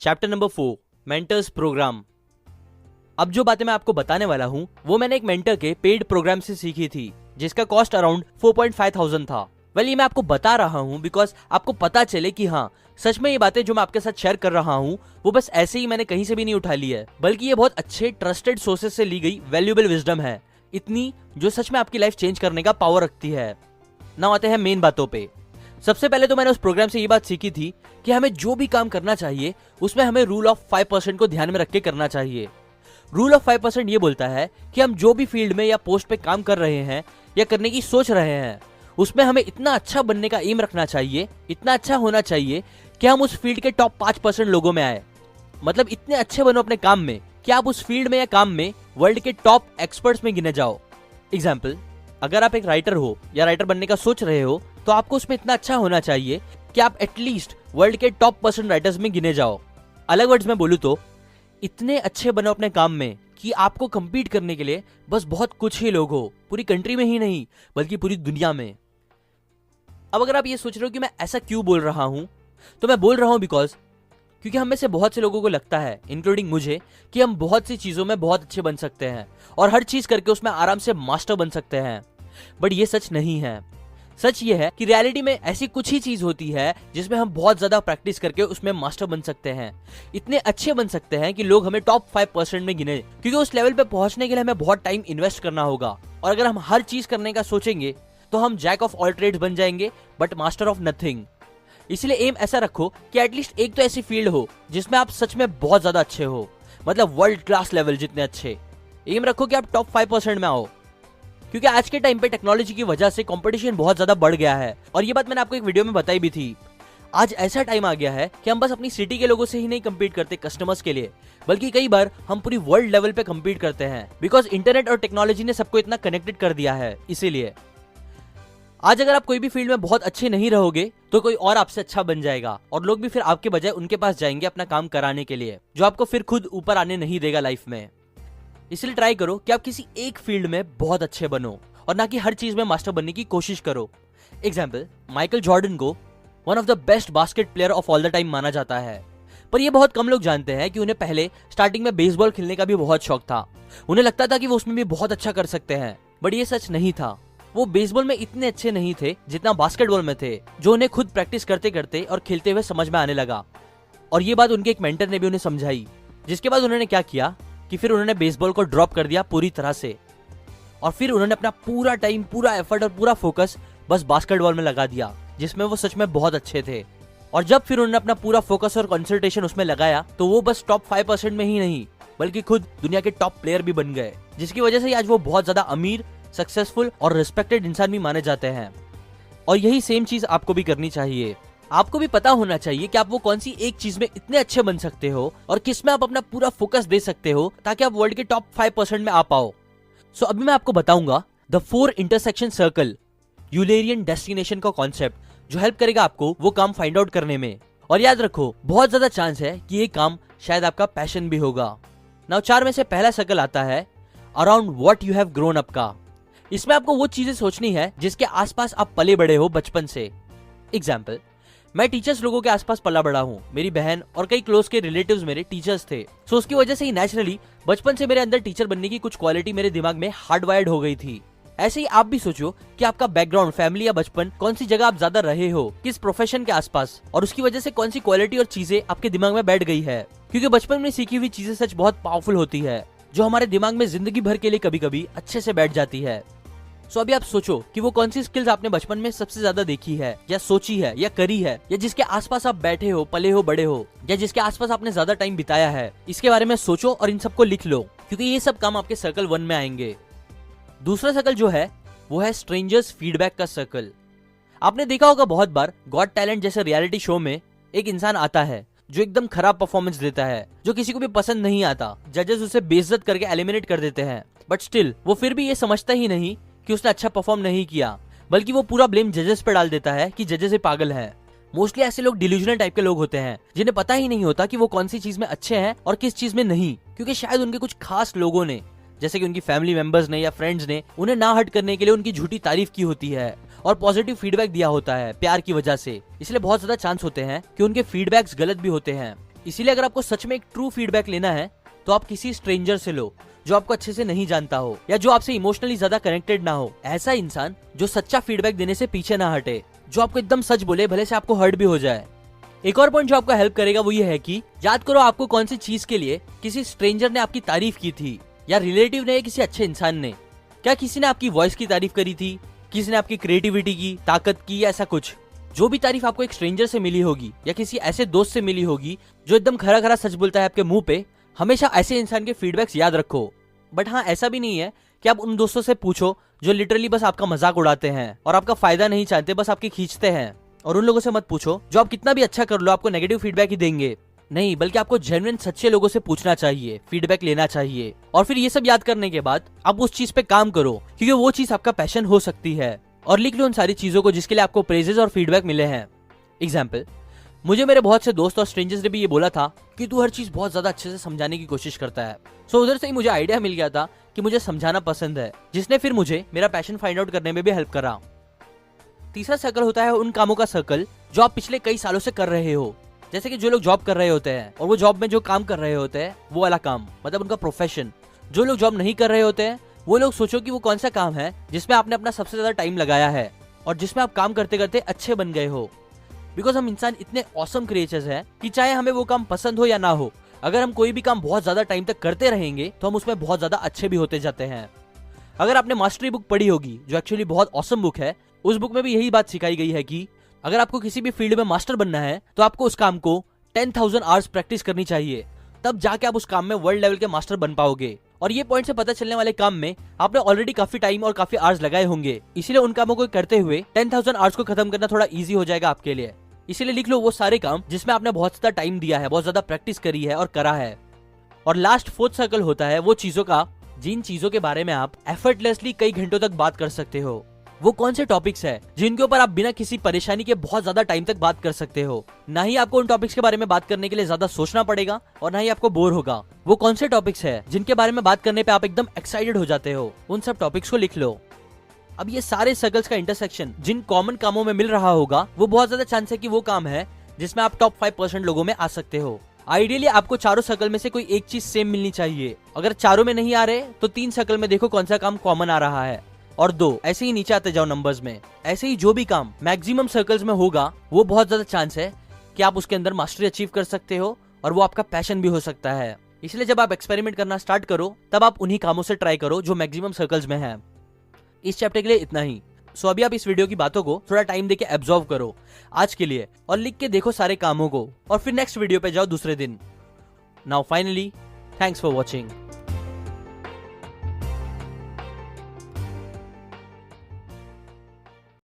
Chapter number 4 mentors programme. अब जो बातें मैं आपको बताने वाला हूं वो मैंने एक मेंटर के पेड प्रोग्राम से सीखी थी, जिसका कॉस्ट अराउंड 4,500 था। ये मैं आपको बता रहा हूं बिकॉज आपको पता चले कि हाँ, सच में ये बातें जो मैं आपके साथ शेयर कर रहा हूं वो बस ऐसे ही मैंने कहीं से भी नहीं उठा ली है, बल्कि ये बहुत अच्छे ट्रस्टेड सोर्सेज से ली गई वैल्यूएबल विजडम है, इतनी जो सच में आपकी लाइफ चेंज करने का पावर रखती है। नाउ आते हैं मेन बातों पे। सबसे पहले तो मैंने उस प्रोग्राम से ये बात सीखी थी कि हमें जो भी काम करना चाहिए उसमें हमें रूल ऑफ 5% को ध्यान में रख के करना चाहिए। रूल ऑफ 5% ये बोलता है कि हम जो भी फील्ड में या पोस्ट पे काम कर रहे हैं या करने की सोच रहे हैं उसमें हमें इतना अच्छा बनने का एम रखना चाहिए, इतना अच्छा होना चाहिए कि हम उस फील्ड के टॉप 5% लोगों में आए। मतलब इतने अच्छे बनो अपने काम में कि आप उस फील्ड में या काम में वर्ल्ड के टॉप एक्सपर्ट्स में गिने जाओ। एग्जाम्पल, अगर आप एक राइटर हो या राइटर बनने का सोच रहे हो तो आपको उसमें इतना अच्छा होना चाहिए कि आप एटलीस्ट वर्ल्ड के टॉप % राइटर्स में गिने जाओ। अलग वर्ड्स में बोलूं तो इतने अच्छे बनो अपने काम में कि आपको compete करने के लिए बस बहुत कुछ ही लोग हो, पूरी कंट्री में ही नहीं बल्कि पूरी दुनिया में। अब अगर आप ये सोच रहे हो कि मैं ऐसा क्यों बोल रहा हूं, तो मैं बोल रहा हूं बिकॉज क्योंकि हम में से बहुत से लोगों को लगता है, इंक्लूडिंग मुझे, कि हम बहुत सी चीजों में बहुत अच्छे बन सकते हैं और हर चीज करके उसमें आराम से मास्टर बन सकते हैं। बट ये सच नहीं है। सच ये है कि रियलिटी में ऐसी कुछ ही चीज होती है जिसमें हम बहुत ज्यादा प्रैक्टिस करके उसमें मास्टर बन सकते हैं, इतने अच्छे बन सकते हैं कि लोग हमें टॉप 5% में गिने, क्योंकि उस लेवल पे पहुंचने के लिए हमें बहुत टाइम इन्वेस्ट करना होगा। और अगर हम हर चीज करने का सोचेंगे तो हम जैक ऑफ ऑल ट्रेड्स बन जाएंगे बट मास्टर ऑफ नथिंग। इसलिए एम ऐसा रखो कि एटलीस्ट एक तो ऐसी फील्ड हो जिसमें आप सच में बहुत ज्यादा अच्छे हो, मतलब वर्ल्ड क्लास लेवल जितने अच्छे। एम रखो कि आप टॉप 5% में आओ, क्योंकि आज के टाइम पे टेक्नोलॉजी की वजह से कंपटीशन बहुत ज्यादा बढ़ गया है। और ये बात मैंने आपको एक वीडियो में बताई भी थी। आज ऐसा टाइम आ गया है कि हम बस अपनी सिटी के लोगों से ही नहीं compete करते कस्टमर्स के लिए, बल्कि कई बार हम पूरी वर्ल्ड लेवल पे compete करते हैं, बिकॉज इंटरनेट और टेक्नोलॉजी ने सबको इतना कनेक्टेड कर दिया है। इसीलिए आज अगर आप कोई भी फील्ड में बहुत अच्छे नहीं रहोगे तो कोई और आपसे अच्छा बन जाएगा और लोग भी फिर आपके बजाय उनके पास जाएंगे अपना काम कराने के लिए, जो आपको फिर खुद ऊपर आने नहीं देगा लाइफ में। इसलिए ट्राई करो कि आप किसी एक फील्ड में बहुत अच्छे बनो और ना कि हर चीज में मास्टर बनने की कोशिश करो। एग्जाम्पल, माइकल जॉर्डन को one of the best basket player of all the time माना जाता है, पर ये बहुत कम लोग जानते हैं कि उन्हें पहले स्टार्टिंग में बेसबॉल खेलने का भी बहुत शौक था। उन्हें लगता था कि वो उसमें भी बहुत अच्छा कर सकते हैं, बट ये सच नहीं था। वो बेसबॉल में इतने अच्छे नहीं थे जितना बास्केटबॉल में थे, जो उन्हें खुद प्रैक्टिस करते करते और खेलते हुए समझ में आने लगा। और ये बात उनके एक मेंटर ने भी उन्हें समझाई, जिसके बाद उन्होंने क्या किया कि फिर उन्होंने बेसबॉल को ड्रॉप कर दिया पूरी तरह से, और फिर उन्होंने अपना पूरा टाइम, पूरा एफर्ट और पूरा फोकस बस बास्केटबॉल में लगा दिया, जिसमें वो सच में बहुत अच्छे थे। और जब फिर उन्होंने अपना पूरा फोकस और कंसंट्रेशन उसमें लगाया तो वो बस टॉप 5% में ही नहीं बल्कि खुद दुनिया के टॉप प्लेयर भी बन गए, जिसकी वजह से आज वो बहुत ज्यादा अमीर, सक्सेसफुल और रिस्पेक्टेड इंसान भी माने जाते हैं। और यही सेम चीज आपको भी करनी चाहिए। आपको भी पता होना चाहिए कि आप वो कौन सी एक चीज में इतने अच्छे बन सकते हो और किस में आप अपना पूरा फोकस दे सकते हो ताकि आप वर्ल्ड के टॉप 5% में आ पाओ। सो अभी मैं आपको बताऊंगा the 4 intersection circle Eulerian destination का कॉन्सेप्ट, जो हेल्प करेगा आपको वो काम फाइंड आउट करने में। और याद रखो, बहुत ज्यादा चांस है कि ये काम शायद आपका पैशन भी होगा। नाउ 4 में से पहला सर्कल आता है around what you have grown up का। इसमें आपको वो चीजें सोचनी है जिसके आसपास आप पले बड़े हो बचपन से। एग्जाम्पल, मैं टीचर्स लोगों के आसपास पला बड़ा हूँ। मेरी बहन और कई क्लोज के रिलेटिव्स मेरे टीचर्स थे, सो उसकी वजह से ही नेचुरली बचपन से मेरे अंदर टीचर बनने की कुछ क्वालिटी मेरे दिमाग में हार्डवायर्ड हो गई थी। ऐसे ही आप भी सोचो कि आपका बैकग्राउंड, फैमिली या बचपन, कौन सी जगह आप ज्यादा रहे हो, किस प्रोफेशन के आसपास, और उसकी वजह से कौन सी क्वालिटी और चीजें आपके दिमाग में बैठ गई है। क्योंकि बचपन में सीखी हुई चीजें सच बहुत पावरफुल होती है, जो हमारे दिमाग में जिंदगी भर के लिए कभी कभी अच्छे से बैठ जाती है। सो अभी आप सोचो कि वो कौन सी स्किल्स आपने बचपन में सबसे ज्यादा देखी है या सोची है या करी है, या जिसके आसपास आप बैठे हो, पले हो, बड़े हो, या जिसके आसपास आपने ज्यादा टाइम बिताया है। इसके बारे में सोचो और इन सबको लिख लो, क्योंकि ये सब काम आपके सर्कल 1 में आएंगे। दूसरा सर्कल जो है वो है स्ट्रेंजर्स फीडबैक का सर्कल। आपने देखा होगा बहुत बार गॉट टैलेंट जैसे रियलिटी शो में एक इंसान आता है जो एकदम खराब परफॉर्मेंस देता है, जो किसी को भी पसंद नहीं आता। जजेस उसे बेइज्जत करके एलिमिनेट कर देते हैं, बट स्टिल वो फिर भी ये समझता ही नहीं कि उसने अच्छा परफॉर्म नहीं किया, बल्कि वो पूरा ब्लेम जजेस पे डाल देता है कि जजेस ही पागल है। मोस्टली ऐसे लोग डिल्यूजनल टाइप के लोग होते हैं, जिन्हें पता ही नहीं होता कि वो कौन सी चीज में अच्छे हैं और किस चीज में नहीं, क्योंकि शायद उनके कुछ खास लोगों ने, जैसे कि उनकी फैमिली मेंबर्स ने या फ्रेंड्स ने, उन्हें ना हट करने के लिए उनकी झूठी तारीफ की होती है और पॉजिटिव फीडबैक दिया होता है प्यार की वजह से। इसलिए बहुत ज्यादा चांस होते हैं कि उनके फीडबैक्स गलत भी होते हैं। इसीलिए अगर आपको सच में एक ट्रू फीडबैक लेना है तो आप किसी स्ट्रेंजर से लो जो आपको अच्छे से नहीं जानता हो या जो आपसे इमोशनली ज्यादा कनेक्टेड ना हो। ऐसा इंसान जो सच्चा फीडबैक देने से पीछे ना हटे, जो आपको एकदम सच बोले भले से आपको हर्ट भी हो जाए। एक और पॉइंट जो आपका हेल्प करेगा वो ये है कि याद करो आपको कौन सी चीज के लिए किसी स्ट्रेंजर ने आपकी तारीफ की थी, या रिलेटिव ने, किसी अच्छे इंसान ने। क्या किसी ने आपकी वॉइस की तारीफ करी थी, किसी ने आपकी क्रिएटिविटी की, ताकत की, या ऐसा कुछ। जो भी तारीफ आपको एक स्ट्रेंजर से मिली होगी या किसी ऐसे दोस्त से मिली होगी जो एकदम खरा खरा सच बोलता है आपके मुंह पे, हमेशा ऐसे इंसान के फीडबैक्स याद रखो। बट हाँ, ऐसा भी नहीं है कि आप उन दोस्तों से पूछो जो लिटरली बस आपका मजाक उड़ाते हैं और आपका फायदा नहीं चाहते, बस आपकी खींचते हैं। और उन लोगों से मत पूछो जो आप कितना भी अच्छा कर लो आपको नेगेटिव फीडबैक ही देंगे। नहीं, बल्कि आपको जेन्युइन सच्चे लोगों से पूछना चाहिए, फीडबैक लेना चाहिए। और फिर ये सब याद करने के बाद आप उस चीज पे काम करो, क्योंकि वो चीज आपका पैशन हो सकती है। और लिख लो उन सारी चीजों को जिसके लिए आपको प्रेजेस और फीडबैक मिले हैं। एग्जाम्पल, मुझे मेरे बहुत से दोस्त और स्ट्रेंजर्स ने भी ये बोला था कि तू हर चीज बहुत ज्यादा अच्छे से समझाने की कोशिश करता है। सो उधर से ही मुझे आइडिया मिल गया था कि मुझे समझाना पसंद है, जिसने फिर मुझे मेरा पैशन फाइंड आउट करने में भी हेल्प करा। तीसरा सर्कल होता है उन कामों का सर्कल जो आप पिछले कई सालों से कर रहे हो। जैसे कि जो लोग जॉब कर रहे होते हैं और वो जॉब में जो काम कर रहे होते हैं वो वाला काम, मतलब उनका प्रोफेशन। जो लोग जॉब नहीं कर रहे होते हैं वो लोग सोचो कि वो कौन सा काम है जिसमें आपने अपना सबसे ज्यादा टाइम लगाया है और जिसमें आप काम करते करते अच्छे बन गए हो। बिकॉज हम इंसान इतने ऑसम क्रिएचर्स हैं कि चाहे हमें वो काम पसंद हो या ना हो, अगर हम कोई भी काम बहुत ज्यादा टाइम तक करते रहेंगे तो हम उसमें बहुत ज्यादा अच्छे भी होते जाते हैं। अगर आपने मास्टरी बुक पढ़ी होगी जो एक्चुअली बहुत ऑसम बुक है, उस बुक में भी यही बात सिखाई गई है कि अगर आपको किसी भी फील्ड में मास्टर बनना है तो आपको उस काम को 10,000 आवर्स प्रैक्टिस करनी चाहिए, तब जाके आप उस काम में वर्ल्ड लेवल के मास्टर बन पाओगे। और ये पॉइंट से पता चलने वाले काम में आपने ऑलरेडी काफी टाइम और काफी आवर्स लगाए होंगे, इसीलिए उन कामों को करते हुए 10,000 आवर्स को खत्म करना थोड़ा इजी हो जाएगा आपके लिए। इसीलिए लिख लो वो सारे काम जिसमें आपने बहुत ज्यादा टाइम दिया है, बहुत ज्यादा प्रैक्टिस करी है और करा है। और लास्ट फोर्थ सर्कल होता है वो चीजों का जिन चीजों के बारे में आप एफर्टलेसली कई घंटों तक बात कर सकते हो। वो कौन से टॉपिक्स है जिनके ऊपर आप बिना किसी परेशानी के बहुत ज्यादा टाइम तक बात कर सकते हो। ना ही आपको उन टॉपिक्स के बारे में बात करने के लिए ज्यादा सोचना पड़ेगा और ना ही आपको बोर होगा। वो कौन से टॉपिक्स है जिनके बारे में बात करने पे आप एकदम एक्साइटेड हो जाते हो, उन सब टॉपिक्स को लिख लो। अब ये सारे सर्कल्स का इंटरसेक्शन जिन कॉमन कामों में मिल रहा होगा वो बहुत ज्यादा चांस है कि वो काम है जिसमें आप टॉप 5% लोगों में आ सकते हो। आइडियली आपको चारों सर्कल में से कोई एक चीज सेम मिलनी चाहिए। अगर चारों में नहीं आ रहे तो 3 सर्कल में देखो कौन सा काम कॉमन आ रहा है और 2 ऐसे ही नीचे आते जाओ नंबर्स में। ऐसे ही जो भी काम मैक्सिमम सर्कल्स में होगा वो बहुत ज्यादा चांस है कि आप उसके अंदर मास्टरी अचीव कर सकते हो और वो आपका पैशन भी हो सकता है। इसलिए जब आप एक्सपेरिमेंट करना स्टार्ट करो तब आप उन्हीं कामों से ट्राई करो जो मैक्सिमम सर्कल्स में है। इस चैप्टर के लिए इतना ही। सो अभी आप इस वीडियो की बातों को थोड़ा टाइम देके एब्जॉर्व करो आज के लिए और लिख के देखो सारे कामों को, और फिर नेक्स्ट वीडियो पे जाओ दूसरे दिन। Now finally, thanks for watching.